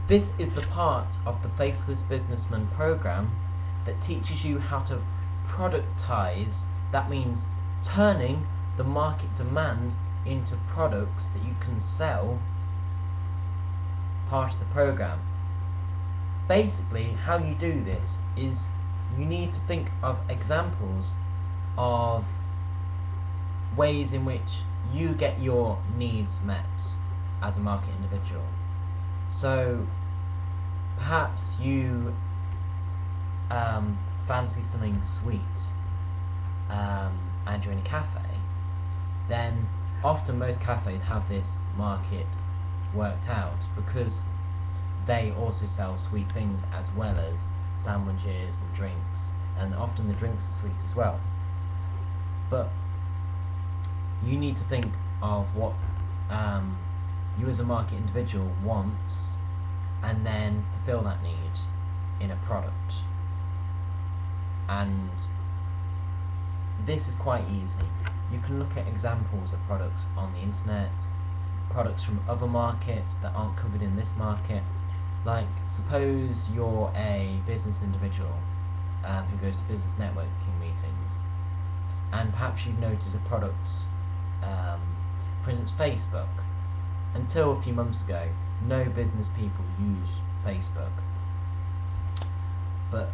This is the part of the Faceless Businessman program that teaches you how to productize. That means turning the market demand into products that you can sell. Part of the program. Basically, how you do this is you need to think of examples of ways in which you get your needs met as a market individual. So perhaps you fancy something sweet and you're in a cafe, then often most cafes have this market worked out because they also sell sweet things as well as sandwiches and drinks, and often the drinks are sweet as well. But you need to think of what you as a market individual wants and then fulfill that need in a product. And this is quite easy. You can look at examples of products on the internet, products from other markets that aren't covered in this market. Like, suppose you're a business individual who goes to business networking meetings, and perhaps you've noticed a product, for instance Facebook. Until a few months ago, no business people use Facebook, but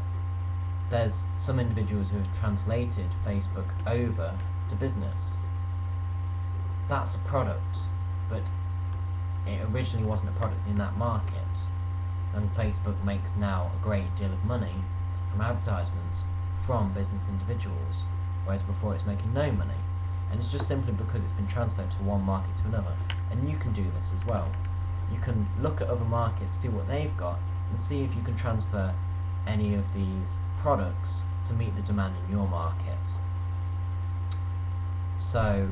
there's some individuals who have translated Facebook over to business. That's a product, but it originally wasn't a product in that market, and Facebook makes now a great deal of money from advertisements from business individuals, whereas before it's making no money. And it's just simply because it's been transferred to one market to another. And you can do this as well. You can look at other markets, see what they've got, and see if you can transfer any of these products to meet the demand in your market. So,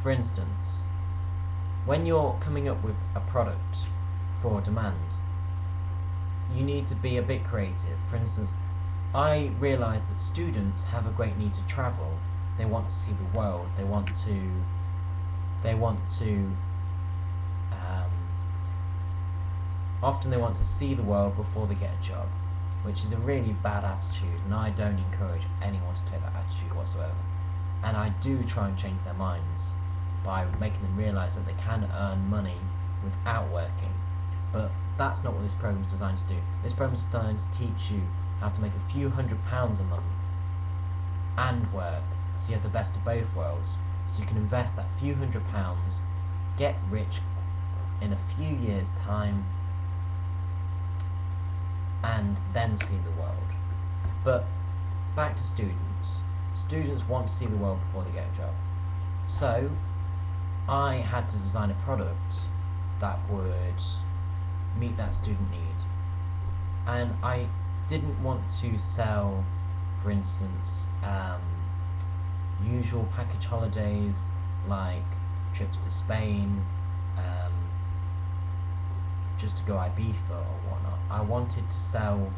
for instance, when you're coming up with a product for demand, you need to be a bit creative. For instance, I realise that students have a great need to travel. They want to see the world. They want to often they want to see the world before they get a job, which is a really bad attitude, and I don't encourage anyone to take that attitude whatsoever. And I do try and change their minds by making them realise that they can earn money without working. But that's not what this program is designed to do. This program is designed to teach you how to make a few £100s a month and work, so you have the best of both worlds. So you can invest that few £100, get rich in a few years' time, and then see the world. But back to students. Students want to see the world before they get a job. So I had to design a product that would meet that student need. And I didn't want to sell, for instance, usual package holidays like trips to Spain, just to go Ibiza or whatnot. I wanted to sell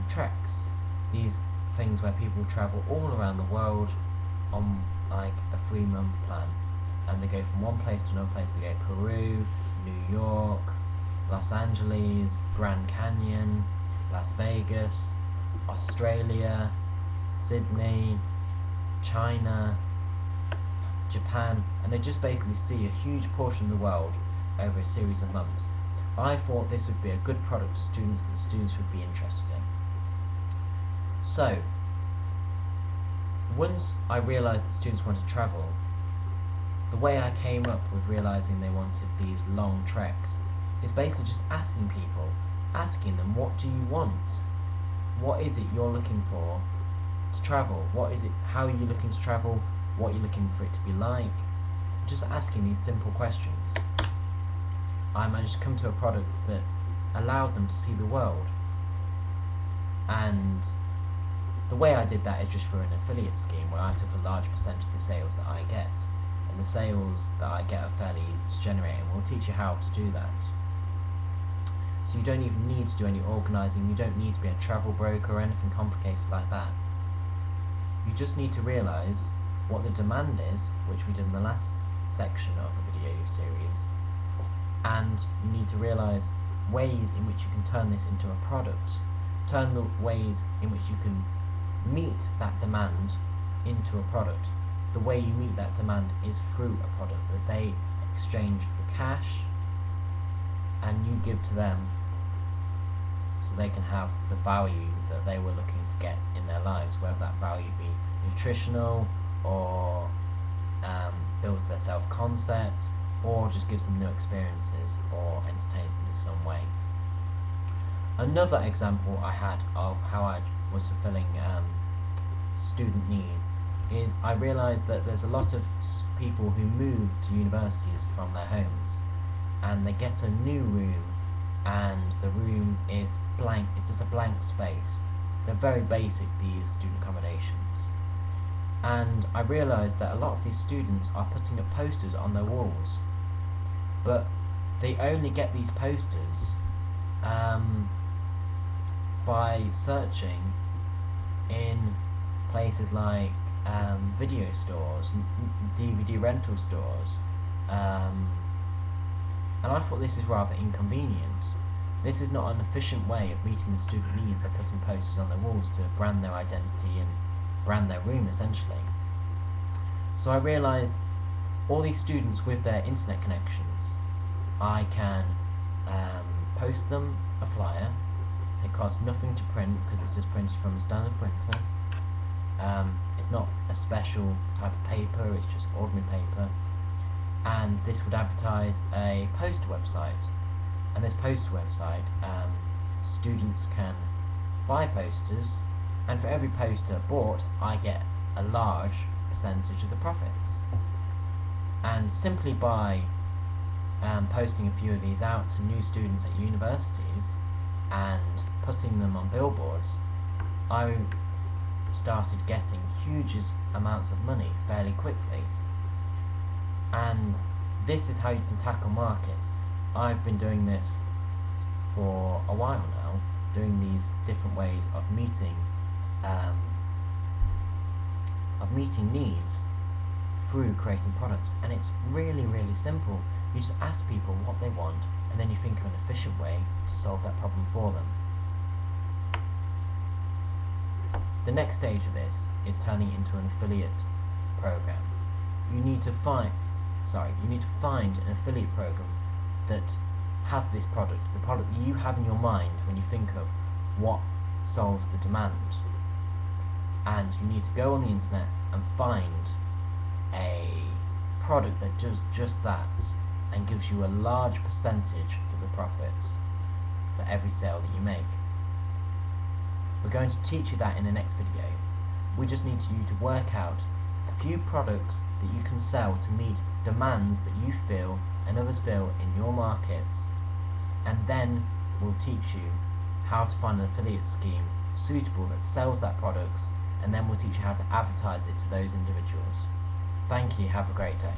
treks, these things where people travel all around the world on like a 3-month plan, and they go from one place to another place. They go Peru, New York, Los Angeles, Grand Canyon, Las Vegas, Australia, Sydney, China, Japan, and they just basically see a huge portion of the world over a series of months. I thought this would be a good product to students that students would be interested in. So, once I realised that students wanted to travel, the way I came up with realising they wanted these long treks is basically just asking people, asking them, what do you want? What is it you're looking for to travel? What is it, how are you looking to travel? What are you looking for it to be like? Just asking these simple questions, I managed to come to a product that allowed them to see the world. And the way I did that is just through an affiliate scheme where I took a large percentage of the sales that I get. And the sales that I get are fairly easy to generate, and we'll teach you how to do that. So you don't even need to do any organising, you don't need to be a travel broker or anything complicated like that. You just need to realise what the demand is, which we did in the last section of the video series, and you need to realise ways in which you can turn this into a product, turn the ways in which you can meet that demand into a product. The way you meet that demand is through a product that they exchange for cash and you give to them so they can have the value that they were looking to get in their lives, whether that value be nutritional or builds their self-concept or just gives them new experiences or entertains them in some way. Another example I had of how I was fulfilling student needs is I realised that there's a lot of people who move to universities from their homes and they get a new room and the room is blank, it's just a blank space. They're very basic, these student accommodations. And I realised that a lot of these students are putting up posters on their walls, but they only get these posters by searching in places like video stores, DVD rental stores, and I thought this is rather inconvenient. This is not an efficient way of meeting the student needs of putting posters on their walls to brand their identity and brand their room, essentially. So I realised all these students with their internet connections, I can post them a flyer. It costs nothing to print because it's just printed from a standard printer. It's not a special type of paper, it's just ordinary paper. And this would advertise a poster website. And this poster website, students can buy posters, and for every poster bought, I get a large percentage of the profits. And simply by posting a few of these out to new students at universities and putting them on billboards, I started getting huge amounts of money fairly quickly. And this is how you can tackle markets. I've been doing this for a while now, doing these different ways of meeting needs through creating products, and it's really, really simple. You just ask people what they want, and then you think of an efficient way to solve that problem for them. The next stage of this is turning it into an affiliate program. You need to find an affiliate program that has this product, the product that you have in your mind when you think of what solves the demand. And you need to go on the internet and find a product that does just that and gives you a large percentage for the profits for every sale that you make. We're going to teach you that in the next video. We just need you to work out a few products that you can sell to meet demands that you feel and others feel in your markets, and then we'll teach you how to find an affiliate scheme suitable that sells that products, and then we'll teach you how to advertise it to those individuals. Thank you, have a great day.